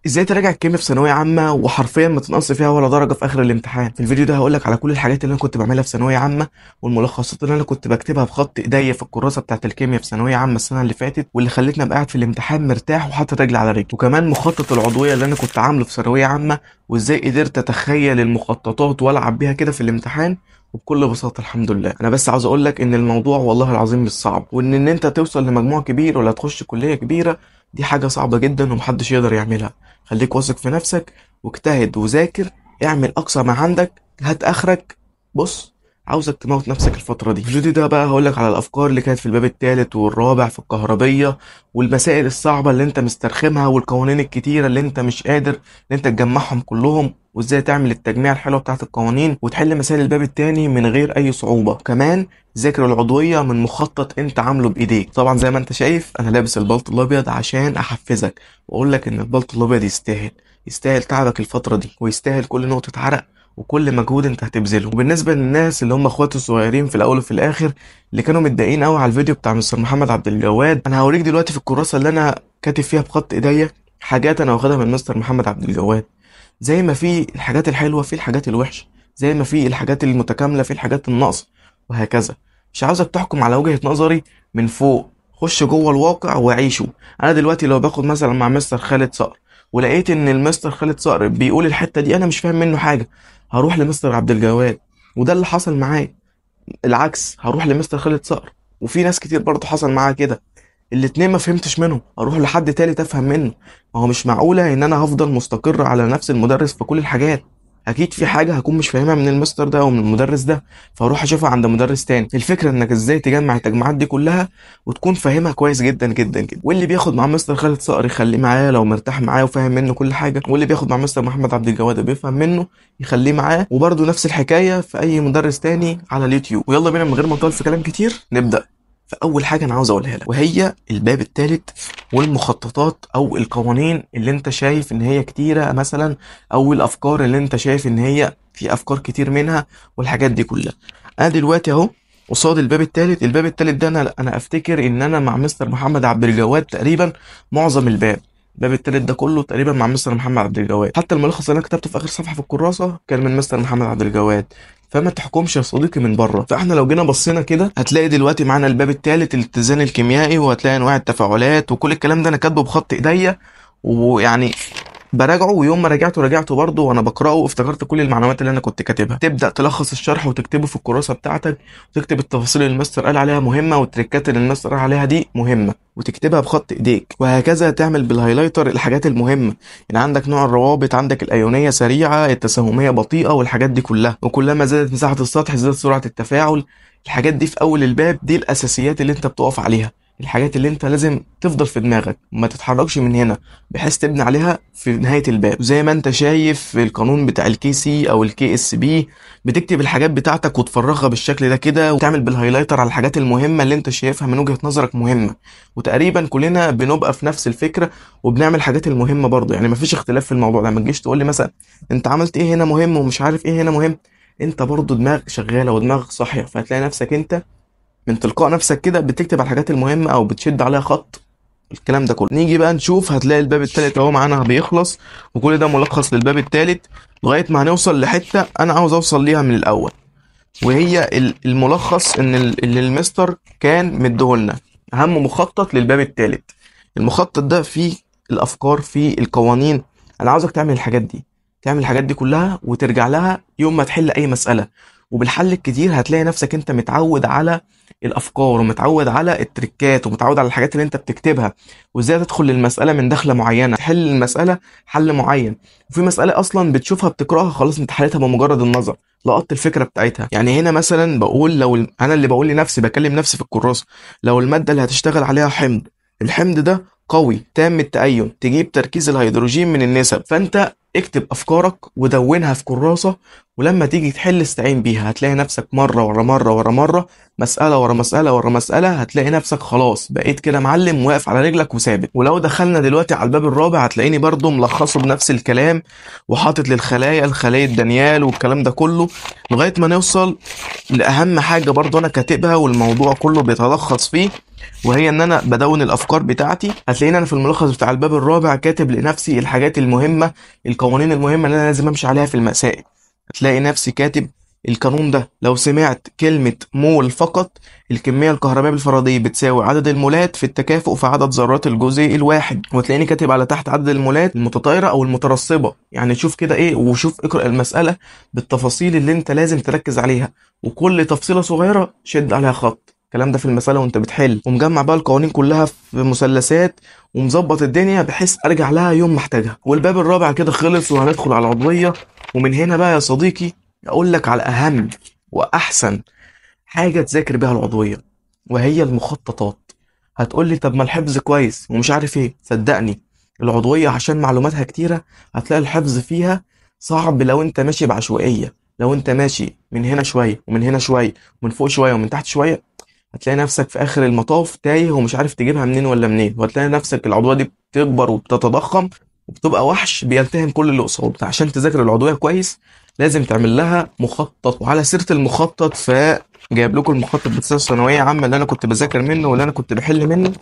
ازاي تراجع الكيمياء في ثانويه عامه وحرفيا ما تنقص فيها ولا درجه في اخر الامتحان. في الفيديو ده هقولك على كل الحاجات اللي انا كنت بعملها في ثانويه عامه، والملخصات اللي انا كنت بكتبها بخط ايديا في الكراسه بتاعه الكيمياء في ثانويه عامه السنه اللي فاتت، واللي خلتني ابقى قاعد في الامتحان مرتاح وحاطط رجلي على رجلي، وكمان مخطط العضويه اللي انا كنت عامله في ثانويه عامه، وازاي قدرت اتخيل المخططات والعب بيها كده في الامتحان وبكل بساطه. الحمد لله. انا بس عاوز اقولك ان الموضوع والله العظيم مش صعب، وان انت توصل لمجموع كبير ولا تخش كليه كبيره دي حاجه صعبه جدا ومحدش يقدر يعملها. خليك واثق في نفسك واجتهد وذاكر، اعمل اقصى ما عندك، هات اخرك. بص، عاوزك تموت نفسك الفترة دي. الفيديو ده بقى هقولك على الافكار اللي كانت في الباب الثالث والرابع في الكهربية، والمسائل الصعبة اللي انت مسترخمها، والقوانين الكتيرة اللي انت مش قادر ان انت تجمعهم كلهم، وازاي تعمل التجميع الحلوة بتاعت القوانين وتحل مسائل الباب التاني من غير اي صعوبة. كمان ذاكر العضوية من مخطط انت عامله بايديك. طبعا زي ما انت شايف انا لابس البلطو الابيض عشان احفزك واقول لك ان البلطو الابيض يستاهل تعبك الفترة دي، ويستاهل كل نقطة عرق وكل مجهود انت هتبذله. وبالنسبة للناس اللي هم اخواتي الصغيرين في الاول وفي الاخر اللي كانوا متضايقين قوي على الفيديو بتاع مستر محمد عبد الجواد، انا هوريك دلوقتي في الكراسة اللي انا كاتب فيها بخط ايديا حاجات انا واخدها من مستر محمد عبد الجواد. زي ما في الحاجات الحلوة في الحاجات الوحشة، زي ما في الحاجات المتكاملة في الحاجات الناقصة، وهكذا. مش عاوزك تحكم على وجهة نظري من فوق، خش جوه الواقع وعيشه. انا دلوقتي لو باخد مثلا مع مستر خالد صقر ولقيت ان المستر خالد صقر بيقول الحته دي انا مش فاهم منه حاجه، هروح لمستر عبد الجواد. وده اللي حصل معايا. العكس، هروح لمستر خالد صقر. وفي ناس كتير برضه حصل معاها كده، الاتنين ما فهمتش منهم، اروح لحد تالت افهم منه. ما هو مش معقوله ان انا هفضل مستقر على نفس المدرس في كل الحاجات. اكيد في حاجه هكون مش فاهمها من المستر ده او من المدرس ده، فاروح اشوفها عند مدرس تاني. الفكره انك ازاي تجمع التجمعات دي كلها وتكون فاهمها كويس جدا جدا جدا. واللي بياخد مع مستر خالد صقر يخليه معاه لو مرتاح معاه وفاهم منه كل حاجه، واللي بياخد مع مستر محمد عبد الجواد بيفهم منه يخليه معاه. وبرده نفس الحكايه في اي مدرس تاني على اليوتيوب. ويلا بينا من غير ما نطول في كلام كتير نبدا. فاول حاجه انا عاوز اقولها لك وهي الباب الثالث والمخططات او القوانين اللي انت شايف ان هي كتيره مثلا، او الافكار اللي انت شايف ان هي في افكار كتير منها والحاجات دي كلها. انا دلوقتي اهو قصاد الباب الثالث. الباب الثالث ده انا افتكر ان انا مع مستر محمد عبد الجواد تقريبا معظم الباب التالت ده كله تقريبا مع مستر محمد عبد الجواد. حتى الملخص اللي انا كتبته في اخر صفحه في الكراسه كان من مستر محمد عبد الجواد. فما تحكمش يا صديقي من بره. فاحنا لو جينا بصينا كده هتلاقي دلوقتي معانا الباب الثالث الاتزان الكيميائي، وهتلاقي انواع التفاعلات وكل الكلام ده انا كاتبه بخط ايديا، ويعني براجعه. ويوم ما راجعته برضه وانا بقراه افتكرت كل المعلومات اللي انا كنت كاتبها. تبدا تلخص الشرح وتكتبه في الكراسه بتاعتك، وتكتب التفاصيل اللي المستر قال عليها مهمه والتريكات اللي المستر قال عليها دي مهمه، وتكتبها بخط ايديك. وهكذا تعمل بالهايلايتر الحاجات المهمه. يعني عندك نوع الروابط، عندك الايونيه سريعه، التساهميه بطيئه، والحاجات دي كلها. وكلما زادت مساحه السطح زادت سرعه التفاعل. الحاجات دي في اول الباب دي الاساسيات اللي انت بتقف عليها، الحاجات اللي انت لازم تفضل في دماغك وما تتحركش من هنا بحيث تبني عليها في نهاية الباب. زي ما انت شايف في القانون بتاع الكي سي او الكي اس بي، بتكتب الحاجات بتاعتك وتفرغها بالشكل ده كده، وتعمل بالهايلايتر على الحاجات المهمة اللي انت شايفها من وجهة نظرك مهمة. وتقريبا كلنا بنبقى في نفس الفكرة وبنعمل الحاجات المهمة برضه، يعني مفيش اختلاف في الموضوع ده. ما تجيش تقول لي مثلا انت عملت ايه هنا مهم ومش عارف ايه هنا مهم. انت برضه دماغ شغالة ودماغ صاحية، فهتلاقي نفسك انت من تلقاء نفسك كده بتكتب على الحاجات المهمة او بتشد عليها خط الكلام ده كله. نيجي بقى نشوف، هتلاقي الباب التالت اهو معانا بيخلص، وكل ده ملخص للباب التالت لغاية ما هنوصل لحتة انا عاوز اوصل ليها من الاول، وهي الملخص ان اللي المستر كان مديهولنا اهم مخطط للباب التالت. المخطط ده فيه الافكار، فيه القوانين. انا عاوزك تعمل الحاجات دي، تعمل الحاجات دي كلها وترجع لها يوم ما تحل اي مسألة. وبالحل الكتير هتلاقي نفسك انت متعود على الافكار ومتعود على التريكات ومتعود على الحاجات اللي انت بتكتبها، وازاي تدخل للمسألة من دخلة معينة، تحل المسألة حل معين. وفي مسألة اصلا بتشوفها بتقراها خلاص انت حلتها بمجرد النظر، لقطت الفكرة بتاعتها. يعني هنا مثلا بقول لو انا اللي بقول لنفسي بكلم نفسي في الكراسة، لو المادة اللي هتشتغل عليها حمض، الحمض ده قوي تام التأين، تجيب تركيز الهيدروجين من النسب. فانت اكتب افكارك ودونها في كراسة، ولما تيجي تحل استعين بيها. هتلاقي نفسك مرة ورا مرة ورا مرة، مسألة ورا مسألة ورا مسألة، هتلاقي نفسك خلاص بقيت كده معلم واقف على رجلك وثابت. ولو دخلنا دلوقتي على الباب الرابع هتلاقيني برضو ملخصه بنفس الكلام، وحاطط للخلايا الخلايا دانيال والكلام ده كله، لغاية ما نوصل لأهم حاجة برضو أنا كاتبها والموضوع كله بيتلخص فيه، وهي ان انا بدون الافكار بتاعتي. هتلاقيني انا في الملخص بتاع الباب الرابع كاتب لنفسي الحاجات المهمه، القوانين المهمه اللي انا لازم امشي عليها في المسائل. هتلاقي نفسي كاتب القانون ده: لو سمعت كلمة مول فقط، الكمية الكهربائية بالفرضية بتساوي عدد المولات في التكافؤ في عدد ذرات الجزيء الواحد. وتلاقيني كاتب على تحت عدد المولات المتطايرة أو المترسبة. يعني شوف كده إيه، وشوف اقرأ المسألة بالتفاصيل اللي أنت لازم تركز عليها، وكل تفصيلة صغيرة شد عليها خط. الكلام ده في المسألة وأنت بتحل، ومجمع بقى القوانين كلها في مثلثات، ومظبط الدنيا بحيث أرجع لها يوم ما أحتاجها. والباب الرابع كده خلص، وهندخل على العضوية. ومن هنا بقى يا صديقي اقول لك على اهم واحسن حاجه تذاكر بيها العضويه، وهي المخططات. هتقول لي طب ما الحفظ كويس ومش عارف ايه. صدقني العضويه عشان معلوماتها كتيره، هتلاقي الحفظ فيها صعب لو انت ماشي بعشوائيه. لو انت ماشي من هنا شويه ومن هنا شويه ومن فوق شويه ومن تحت شويه، هتلاقي نفسك في اخر المطاف تايه ومش عارف تجيبها منين ولا منين، وهتلاقي نفسك العضويه دي بتكبر وبتتضخم وبتبقى وحش بيلتهم كل اللي قصاده. عشان تذاكر العضويه كويس لازم تعمل لها مخطط. وعلى سيره المخطط، فجايب لكم المخطط بتاع الثانويه عامه اللي انا كنت بذاكر منه واللي انا كنت بحل منه.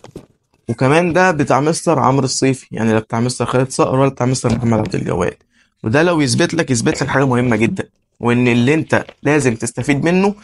وكمان ده بتاع مستر عمرو الصيفي، يعني لا بتاع مستر خالد صقر ولا بتاع مستر محمد عبد الجواد. وده لو يثبت لك حاجه مهمه جدا، وان اللي انت لازم تستفيد منه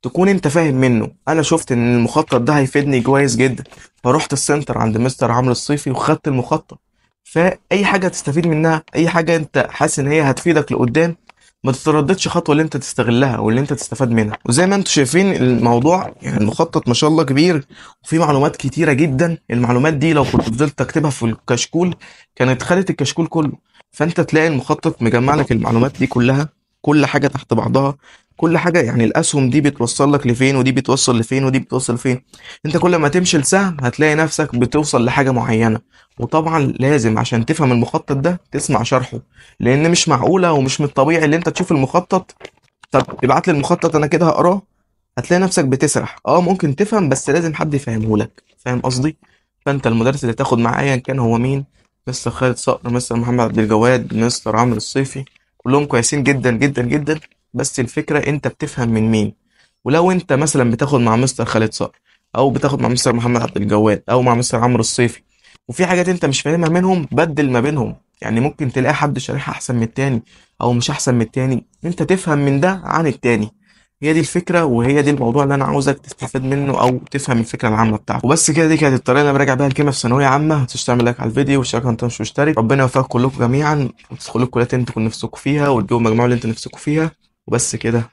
تكون انت فاهم منه. انا شفت ان المخطط ده هيفيدني كويس جدا، فروحت السنتر عند مستر عمرو الصيفي وخدت المخطط. فاي حاجه تستفيد منها، اي حاجه انت حاسس ان هي هتفيدك لقدام، ما تترددش خطوه اللي انت تستغلها واللي انت تستفاد منها. وزي ما انتم شايفين الموضوع، يعني المخطط ما شاء الله كبير وفي معلومات كتيره جدا. المعلومات دي لو كنت فضلت اكتبها في الكشكول كانت خدت الكشكول كله. فانت تلاقي المخطط مجمع لك المعلومات دي كلها، كل حاجه تحت بعضها، كل حاجه. يعني الاسهم دي بتوصل لك لفين، ودي بتوصل لفين، ودي بتوصل لفين. انت كل ما تمشي السهم هتلاقي نفسك بتوصل لحاجه معينه. وطبعا لازم عشان تفهم المخطط ده تسمع شرحه، لان مش معقوله ومش من الطبيعي اللي انت تشوف المخطط طب ابعت لي المخطط انا كده هقراه، هتلاقي نفسك بتسرح. ممكن تفهم بس لازم حد يفهمه لك، فاهم قصدي؟ فانت المدرس اللي تاخد معاه ايا كان هو مين، مستر خالد صقر، مستر محمد عبد الجواد، مستر عمرو الصيفي، كلهم كويسين جدا جدا جدا. بس الفكره انت بتفهم من مين. ولو انت مثلا بتاخد مع مستر خالد صقر، او بتاخد مع مستر محمد عبد الجواد، او مع مستر عمرو الصيفي، وفي حاجات انت مش فاهمها منهم، بدل ما بينهم. يعني ممكن تلاقي حد شارحها احسن من التاني او مش احسن من التاني، انت تفهم من ده عن التاني. هي دي الفكرة، وهي دي الموضوع اللي انا عاوزك تستفاد منه او تفهم الفكرة العامة بتاعته. وبس كده، دي كانت الطريقة اللي انا براجع بيها الكيمياء في ثانوية عامة. متنساش تعمل لايك على الفيديو واشترك لو انت مش مشترك. ربنا يوفقكم كلكم جميعا، وتدخلوا الكليات اللي انتوا كنتوا نفسكم فيها، وتجيبوا المجموعة اللي انتوا نفسكم فيها. وبس كده.